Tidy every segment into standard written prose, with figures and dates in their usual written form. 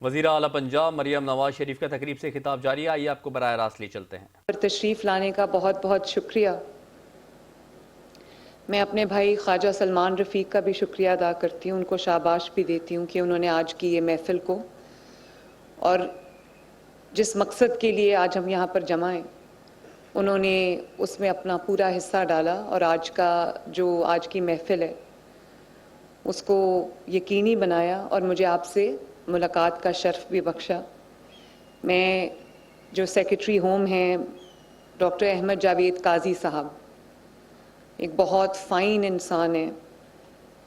وزیر اعلیٰ پنجاب مریم نواز شریف کا تقریب سے خطاب جاری ہے، آئیے آپ کو براہ راست لے چلتے ہیں۔ تشریف لانے کا بہت بہت شکریہ۔ میں اپنے بھائی خواجہ سلمان رفیق کا بھی شکریہ ادا کرتی ہوں، ان کو شاباش بھی دیتی ہوں کہ انہوں نے آج کی یہ محفل کو اور جس مقصد کے لیے آج ہم یہاں پر جمع ہیں انہوں نے اس میں اپنا پورا حصہ ڈالا اور آج کی محفل ہے اس کو یقینی بنایا اور مجھے آپ سے ملاقات کا شرف بھی بخشا۔ میں جو سیکرٹری ہوم ہیں ڈاکٹر احمد جاوید قاضی صاحب ایک بہت فائن انسان ہیں،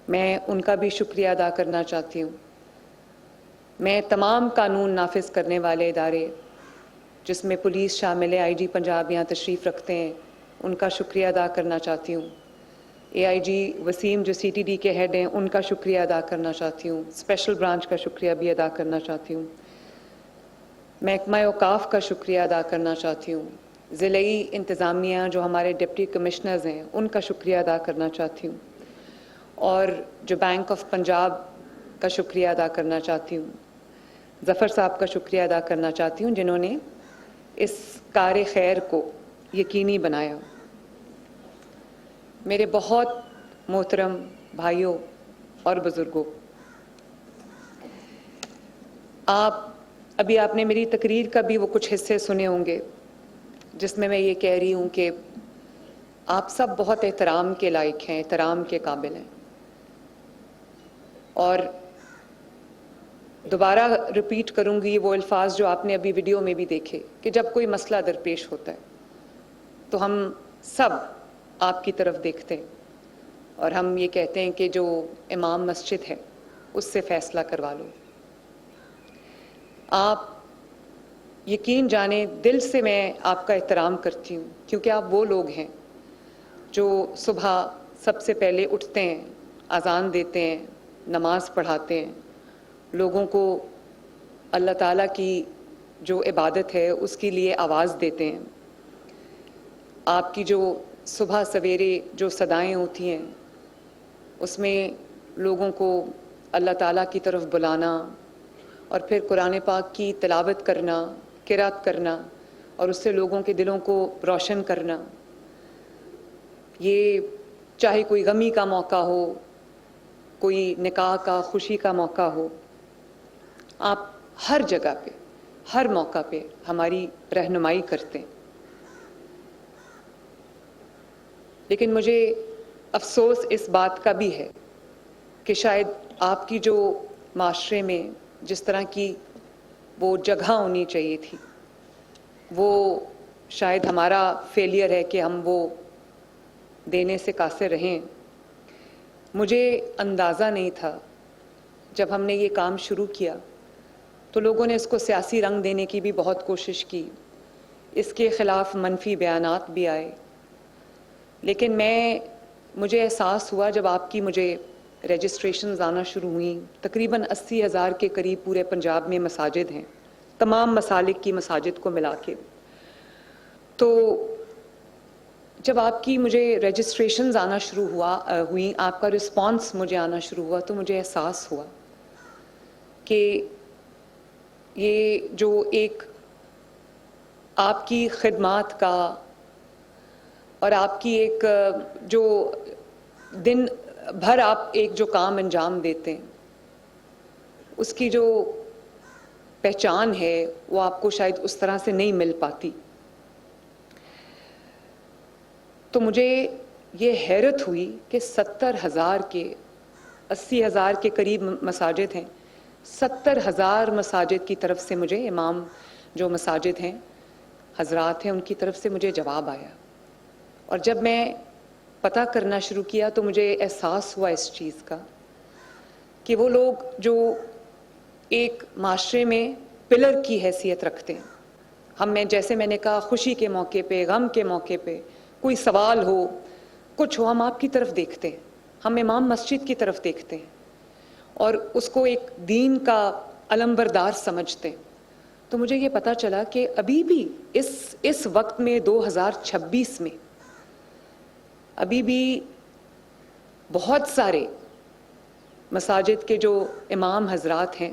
میں ان کا بھی شکریہ ادا کرنا چاہتی ہوں۔ میں تمام قانون نافذ کرنے والے ادارے جس میں پولیس شامل ہے، آئی جی پنجاب یہاں تشریف رکھتے ہیں، ان کا شکریہ ادا کرنا چاہتی ہوں۔ اے آئی جی وسیم جو سی ٹی ڈی کے ہیڈ ہیں ان کا شکریہ ادا کرنا چاہتی ہوں، اسپیشل برانچ کا شکریہ بھی ادا کرنا چاہتی ہوں، محکمہ اوقاف کا شکریہ ادا کرنا چاہتی ہوں، ضلعی انتظامیہ جو ہمارے ڈپٹی کمشنرز ہیں ان کا شکریہ ادا کرنا چاہتی ہوں، اور جو بینک آف پنجاب کا شکریہ ادا کرنا چاہتی ہوں، ظفر صاحب کا شکریہ ادا کرنا چاہتی ہوں جنہوں نے اس کار خیر کو یقینی بنایا۔ میرے بہت محترم بھائیوں اور بزرگوں، آپ نے میری تقریر کا بھی وہ کچھ حصے سنے ہوں گے جس میں یہ کہہ رہی ہوں کہ آپ سب بہت احترام کے لائق ہیں، احترام کے قابل ہیں، اور دوبارہ ریپیٹ کروں گی وہ الفاظ جو آپ نے ابھی ویڈیو میں بھی دیکھے کہ جب کوئی مسئلہ درپیش ہوتا ہے تو ہم سب آپ کی طرف دیکھتے ہیں اور ہم یہ کہتے ہیں کہ جو امام مسجد ہے اس سے فیصلہ کروا لو۔ آپ یقین جانیں دل سے میں آپ کا احترام کرتی ہوں، کیونکہ آپ وہ لوگ ہیں جو صبح سب سے پہلے اٹھتے ہیں، اذان دیتے ہیں، نماز پڑھاتے ہیں، لوگوں کو اللہ تعالیٰ کی جو عبادت ہے اس کے لیے آواز دیتے ہیں۔ آپ کی جو صبح سویرے جو صدائیں ہوتی ہیں اس میں لوگوں کو اللہ تعالیٰ کی طرف بلانا اور پھر قرآن پاک کی تلاوت کرنا، قرات کرنا اور اس سے لوگوں کے دلوں کو روشن کرنا، یہ چاہے کوئی غمی کا موقع ہو، کوئی نکاح کا خوشی کا موقع ہو، آپ ہر جگہ پہ ہر موقع پہ ہماری رہنمائی کرتے ہیں۔ لیکن مجھے افسوس اس بات کا بھی ہے کہ شاید آپ کی جو معاشرے میں جس طرح کی وہ جگہ ہونی چاہیے تھی وہ شاید ہمارا فیلئر ہے کہ ہم وہ دینے سے قاصر رہیں۔ مجھے اندازہ نہیں تھا جب ہم نے یہ کام شروع کیا تو لوگوں نے اس کو سیاسی رنگ دینے کی بھی بہت کوشش کی، اس کے خلاف منفی بیانات بھی آئے، لیکن مجھے احساس ہوا جب آپ کی مجھے رجسٹریشنز آنا شروع ہوئیں، تقریباً 80,000 کے قریب پورے پنجاب میں مساجد ہیں، تمام مسالک کی مساجد کو ملا کے، تو جب آپ کی مجھے رجسٹریشنز آنا شروع ہوئیں، آپ کا رسپانس مجھے آنا شروع ہوا تو مجھے احساس ہوا کہ یہ جو ایک آپ کی خدمات کا اور آپ کی ایک جو دن بھر آپ ایک جو کام انجام دیتے ہیں اس کی جو پہچان ہے وہ آپ کو شاید اس طرح سے نہیں مل پاتی۔ تو مجھے یہ حیرت ہوئی کہ 80,000 کے قریب مساجد ہیں، 70,000 مساجد کی طرف سے مجھے امام جو مساجد ہیں حضرات ہیں ان کی طرف سے مجھے جواب آیا، اور جب میں پتہ کرنا شروع کیا تو مجھے احساس ہوا اس چیز کا کہ وہ لوگ جو ایک معاشرے میں پلر کی حیثیت رکھتے ہیں، جیسے میں نے کہا خوشی کے موقع پہ، غم کے موقع پہ، کوئی سوال ہو، کچھ ہو، ہم آپ کی طرف دیکھتے ہیں، ہم امام مسجد کی طرف دیکھتے ہیں اور اس کو ایک دین کا علمبردار سمجھتے ہیں۔ تو مجھے یہ پتہ چلا کہ ابھی بھی اس وقت میں 2026 میں ابھی بھی بہت سارے مساجد کے جو امام حضرات ہیں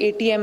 ATM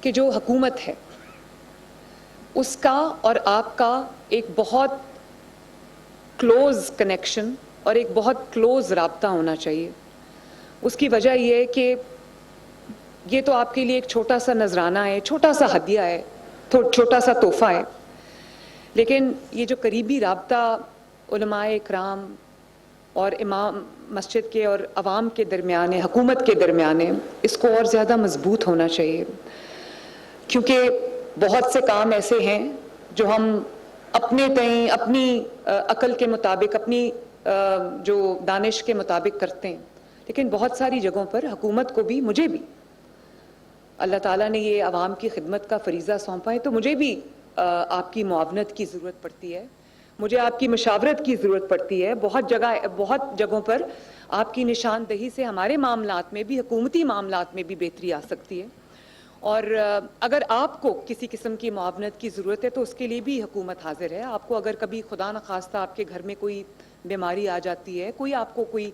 کہ جو حکومت ہے اس کا اور آپ کا ایک بہت کلوز کنیکشن اور ایک بہت کلوز رابطہ ہونا چاہیے. اس کی وجہ یہ ہے کہ یہ تو آپ کے لیے ایک چھوٹا سا نذرانہ ہے, چھوٹا سا ہدیہ ہے, چھوٹا سا تحفہ ہے, لیکن یہ جو قریبی رابطہ علماء اکرام اور امام مسجد کے اور عوام کے درمیان ہے, حکومت کے درمیان ہے, اس کو اور زیادہ مضبوط ہونا چاہیے. کیونکہ بہت سے کام ایسے ہیں جو ہم اپنے تئیں اپنی عقل کے مطابق, اپنی جو دانش کے مطابق کرتے ہیں, لیکن بہت ساری جگہوں پر حکومت کو بھی, مجھے بھی اللہ تعالیٰ نے یہ عوام کی خدمت کا فریضہ سونپا ہے, تو مجھے بھی آپ کی معاونت کی ضرورت پڑتی ہے, مجھے آپ کی مشاورت کی ضرورت پڑتی ہے. بہت جگہوں پر آپ کی نشاندہی سے ہمارے معاملات میں بھی, حکومتی معاملات میں بھی بہتری آ سکتی ہے. اور اگر آپ کو کسی قسم کی معاونت کی ضرورت ہے تو اس کے لیے بھی حکومت حاضر ہے. آپ کو اگر کبھی خدا نخواستہ آپ کے گھر میں کوئی بیماری آ جاتی ہے, کوئی آپ کو کوئی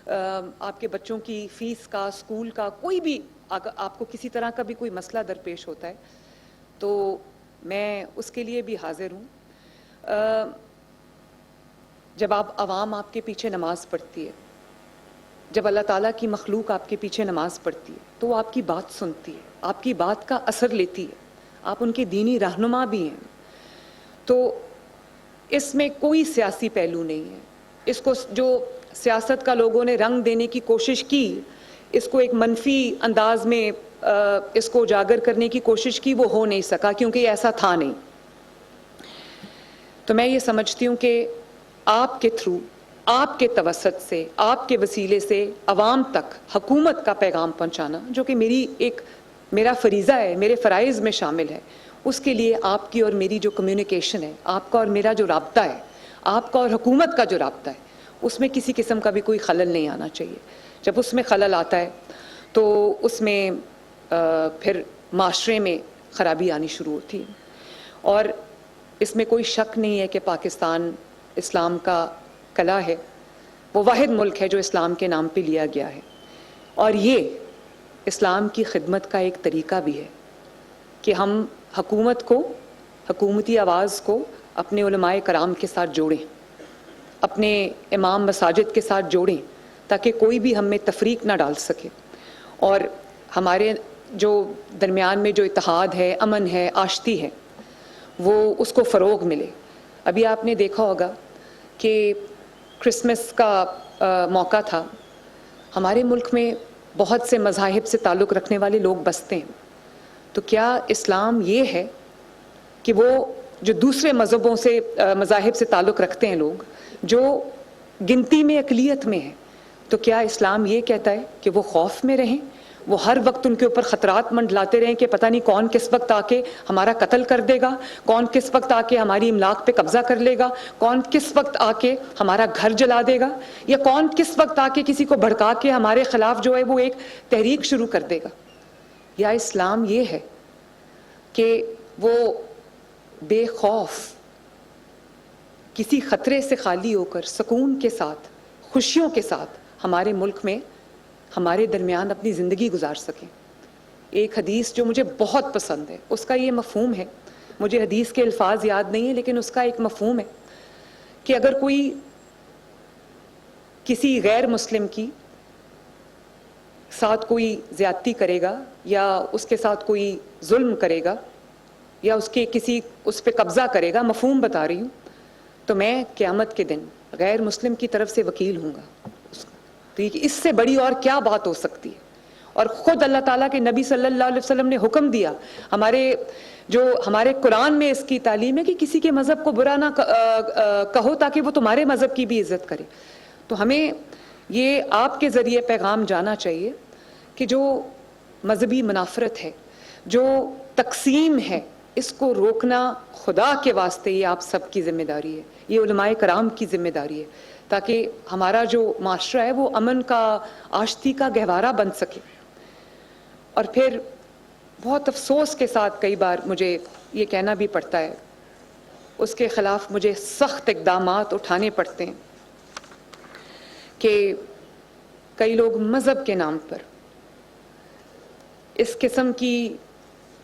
آپ کے بچوں کی فیس کا, اسکول کا, کوئی بھی آپ کو کسی طرح کا بھی کوئی مسئلہ درپیش ہوتا ہے, تو میں اس کے لیے بھی حاضر ہوں. جب عوام آپ کے پیچھے نماز پڑھتی ہے, جب اللہ تعالیٰ کی مخلوق آپ کے پیچھے نماز پڑھتی ہے, تو وہ آپ کی بات سنتی ہے, آپ کی بات کا اثر لیتی ہے, آپ ان کے دینی رہنما بھی ہیں. تو اس میں کوئی سیاسی پہلو نہیں ہے. اس کو جو سیاست کا لوگوں نے رنگ دینے کی کوشش کی, اس کو ایک منفی انداز میں اس کو اجاگر کرنے کی کوشش کی, وہ ہو نہیں سکا کیونکہ یہ ایسا تھا نہیں. تو میں یہ سمجھتی ہوں کہ آپ کے تھرو, آپ کے توسط سے, آپ کے وسیلے سے عوام تک حکومت کا پیغام پہنچانا, جو کہ میرا فریضہ ہے, میرے فرائض میں شامل ہے, اس کے لیے آپ کی اور میری جو کمیونیکیشن ہے, آپ کا اور میرا جو رابطہ ہے, آپ کا اور حکومت کا جو رابطہ ہے, اس میں کسی قسم کا بھی کوئی خلل نہیں آنا چاہیے. جب اس میں خلل آتا ہے تو اس میں پھر معاشرے میں خرابی آنی شروع ہوتی ہے. اور اس میں کوئی شک نہیں ہے کہ پاکستان اسلام کا قلعہ ہے, وہ واحد ملک ہے جو اسلام کے نام پہ لیا گیا ہے. اور یہ اسلام کی خدمت کا ایک طریقہ بھی ہے کہ ہم حکومت کو, حکومتی آواز کو اپنے علماء کرام کے ساتھ جوڑیں, اپنے امام مساجد کے ساتھ جوڑیں, تاکہ کوئی بھی ہم میں تفریق نہ ڈال سکے, اور ہمارے جو درمیان میں جو اتحاد ہے, امن ہے, آشتی ہے, وہ اس کو فروغ ملے. ابھی آپ نے دیکھا ہوگا کہ کرسمس کا موقع تھا, ہمارے ملک میں بہت سے مذاہب سے تعلق رکھنے والے لوگ بستے ہیں. تو کیا اسلام یہ ہے کہ وہ جو دوسرے مذاہب سے تعلق رکھتے ہیں لوگ, جو گنتی میں اقلیت میں ہیں, تو کیا اسلام یہ کہتا ہے کہ وہ خوف میں رہیں, وہ ہر وقت ان کے اوپر خطرات منڈلاتے رہیں کہ پتہ نہیں کون کس وقت آ کے ہمارا قتل کر دے گا, کون کس وقت آ کے ہماری املاک پہ قبضہ کر لے گا, کون کس وقت آ کے ہمارا گھر جلا دے گا, یا کون کس وقت آ کے کسی کو بھڑکا کے ہمارے خلاف جو ہے وہ ایک تحریک شروع کر دے گا. یا اسلام یہ ہے کہ وہ بے خوف, کسی خطرے سے خالی ہو کر سکون کے ساتھ, خوشیوں کے ساتھ ہمارے ملک میں, ہمارے درمیان اپنی زندگی گزار سکیں. ایک حدیث جو مجھے بہت پسند ہے, اس کا یہ مفہوم ہے, مجھے حدیث کے الفاظ یاد نہیں ہیں, لیکن اس کا ایک مفہوم ہے کہ اگر کوئی کسی غیر مسلم کی ساتھ کوئی زیادتی کرے گا, یا اس کے ساتھ کوئی ظلم کرے گا, یا اس پہ قبضہ کرے گا, مفہوم بتا رہی ہوں, تو میں قیامت کے دن غیر مسلم کی طرف سے وکیل ہوں گا. تو اس سے بڑی اور کیا بات ہو سکتی ہے. اور خود اللہ تعالیٰ کے نبی صلی اللہ علیہ وسلم نے حکم دیا, ہمارے قرآن میں اس کی تعلیم ہے کہ کسی کے مذہب کو برا نہ کہو تاکہ وہ تمہارے مذہب کی بھی عزت کرے. تو ہمیں یہ آپ کے ذریعے پیغام جانا چاہیے کہ جو مذہبی منافرت ہے, جو تقسیم ہے, اس کو روکنا خدا کے واسطے یہ آپ سب کی ذمہ داری ہے, یہ علماء کرام کی ذمہ داری ہے, تاکہ ہمارا جو معاشرہ ہے وہ امن کا, آشتی کا گہوارہ بن سکے. اور پھر بہت افسوس کے ساتھ کئی بار مجھے یہ کہنا بھی پڑتا ہے, اس کے خلاف مجھے سخت اقدامات اٹھانے پڑتے ہیں کہ کئی لوگ مذہب کے نام پر اس قسم کی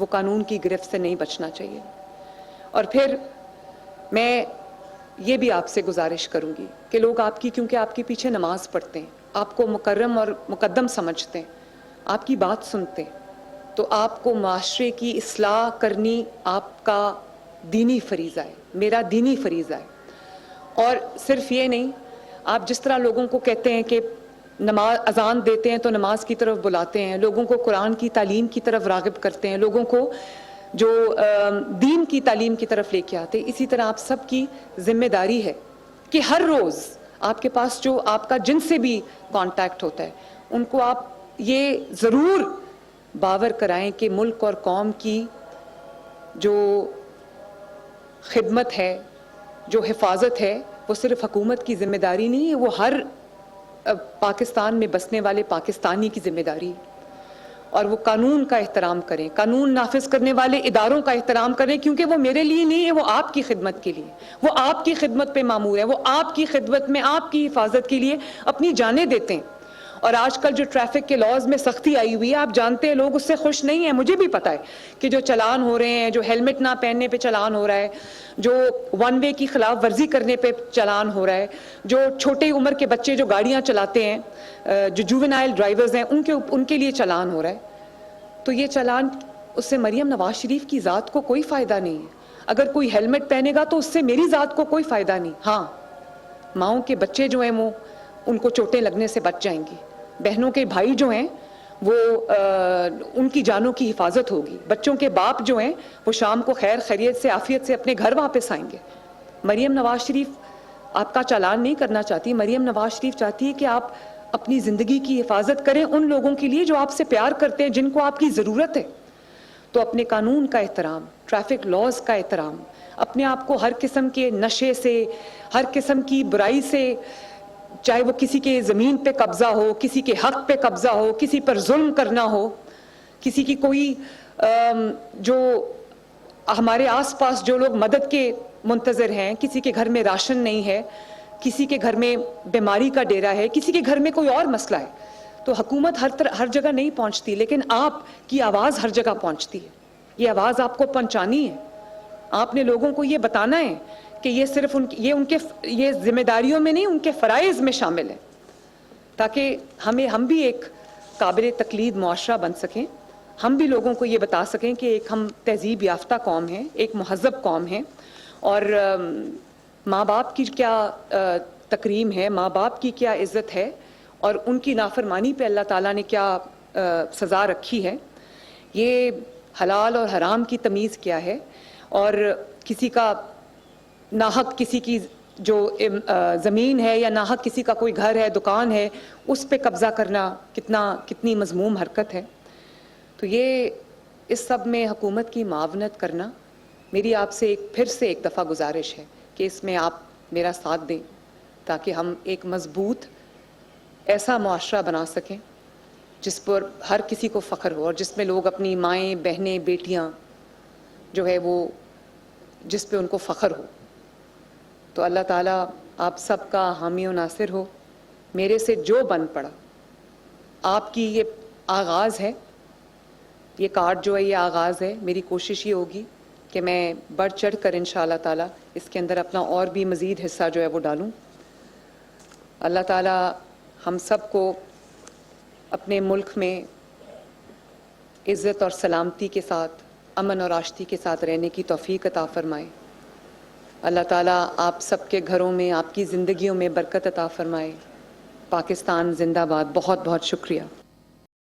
وہ قانون کی گرفت سے نہیں بچنا چاہیے. اور پھر میں یہ بھی آپ سے گزارش کروں گی کہ لوگ آپ کی کیونکہ آپ کے پیچھے نماز پڑھتے ہیں, آپ کو مکرم اور مقدم سمجھتے ہیں, آپ کی بات سنتے ہیں, تو آپ کو معاشرے کی اصلاح کرنی آپ کا دینی فریضہ ہے, میرا دینی فریضہ ہے. اور صرف یہ نہیں, آپ جس طرح لوگوں کو کہتے ہیں کہ نماز اذان دیتے ہیں تو نماز کی طرف بلاتے ہیں, لوگوں کو قرآن کی تعلیم کی طرف راغب کرتے ہیں, لوگوں کو جو دین کی تعلیم کی طرف لے کے آتے ہیں, اسی طرح آپ سب کی ذمہ داری ہے کہ ہر روز آپ کے پاس جو آپ کا جن سے بھی کانٹیکٹ ہوتا ہے ان کو آپ یہ ضرور باور کرائیں کہ ملک اور قوم کی جو خدمت ہے, جو حفاظت ہے, وہ صرف حکومت کی ذمہ داری نہیں ہے, وہ ہر پاکستان میں بسنے والے پاکستانی کی ذمہ داری ہے. اور وہ قانون کا احترام کریں, قانون نافذ کرنے والے اداروں کا احترام کریں, کیونکہ وہ میرے لیے نہیں ہے, وہ آپ کی خدمت کے لیے, وہ آپ کی خدمت پہ مامور ہے, وہ آپ کی خدمت میں آپ کی حفاظت کے لیے اپنی جانیں دیتے ہیں. اور آج کل جو ٹریفک کے لاز میں سختی آئی ہوئی ہے, آپ جانتے ہیں لوگ اس سے خوش نہیں ہیں, مجھے بھی پتہ ہے کہ جو چلان ہو رہے ہیں, جو ہیلمٹ نہ پہننے پہ چلان ہو رہا ہے, جو ون وے کی خلاف ورزی کرنے پہ چلان ہو رہا ہے, جو چھوٹے عمر کے بچے جو گاڑیاں چلاتے ہیں, جو جوونائل ڈرائیورز ہیں, ان کے لیے چلان ہو رہا ہے. تو یہ چلان, اس سے مریم نواز شریف کی ذات کو کوئی فائدہ نہیں ہے. اگر کوئی ہیلمٹ پہنے گا تو اس سے میری ذات کو کوئی فائدہ نہیں. ہاں, ماؤں کے بچے جو ہیں وہ ان کو چوٹیں لگنے سے بچ جائیں گی, بہنوں کے بھائی جو ہیں وہ ان کی جانوں کی حفاظت ہوگی, بچوں کے باپ جو ہیں وہ شام کو خیر خیریت سے عافیت سے اپنے گھر واپس آئیں گے. مریم نواز شریف آپ کا چالان نہیں کرنا چاہتی, مریم نواز شریف چاہتی ہے کہ آپ اپنی زندگی کی حفاظت کریں ان لوگوں کے لیے جو آپ سے پیار کرتے ہیں, جن کو آپ کی ضرورت ہے. تو اپنے قانون کا احترام, ٹریفک لاز کا احترام, اپنے آپ کو ہر قسم کے نشے سے, ہر قسم کی برائی سے, چاہے وہ کسی کے زمین پہ قبضہ ہو, کسی کے حق پہ قبضہ ہو, کسی پر ظلم کرنا ہو, کسی کی کوئی جو ہمارے آس پاس جو لوگ مدد کے منتظر ہیں, کسی کے گھر میں راشن نہیں ہے, کسی کے گھر میں بیماری کا ڈیرا ہے, کسی کے گھر میں کوئی اور مسئلہ ہے, تو حکومت ہر جگہ نہیں پہنچتی, لیکن آپ کی آواز ہر جگہ پہنچتی ہے. یہ آواز آپ کو پہنچانی ہے. آپ نے لوگوں کو یہ بتانا ہے کہ یہ صرف یہ ذمہ داریوں میں نہیں, ان کے فرائض میں شامل ہے, تاکہ ہم بھی ایک قابل تقلید معاشرہ بن سکیں. ہم بھی لوگوں کو یہ بتا سکیں کہ ایک ہم تہذیب یافتہ قوم ہیں, ایک مہذب قوم ہیں, اور ماں باپ کی کیا تکریم ہے, ماں باپ کی کیا عزت ہے, اور ان کی نافرمانی پہ اللہ تعالیٰ نے کیا سزا رکھی ہے, یہ حلال اور حرام کی تمیز کیا ہے, اور کسی کا ناحق کسی کی جو زمین ہے یا ناحق کسی کا کوئی گھر ہے, دکان ہے, اس پہ قبضہ کرنا کتنی مذموم حرکت ہے. تو یہ اس سب میں حکومت کی معاونت کرنا, میری آپ سے پھر سے ایک دفعہ گزارش ہے کہ اس میں آپ میرا ساتھ دیں, تاکہ ہم ایک مضبوط ایسا معاشرہ بنا سکیں جس پر ہر کسی کو فخر ہو, اور جس میں لوگ اپنی مائیں, بہنیں, بیٹیاں جو ہے وہ جس پہ ان کو فخر ہو. تو اللہ تعالیٰ آپ سب کا حامی و ناصر ہو. میرے سے جو بن پڑا, آپ کی یہ آغاز ہے, یہ کارڈ جو ہے یہ آغاز ہے. میری کوشش یہ ہوگی کہ میں بڑھ چڑھ کر انشاءاللہ تعالیٰ اس کے اندر اپنا اور بھی مزید حصہ جو ہے وہ ڈالوں. اللہ تعالیٰ ہم سب کو اپنے ملک میں عزت اور سلامتی کے ساتھ, امن اور آشتی کے ساتھ رہنے کی توفیق عطا فرمائے. اللہ تعالیٰ آپ سب کے گھروں میں, آپ کی زندگیوں میں برکت عطا فرمائے. پاکستان زندہ باد. بہت بہت شکریہ.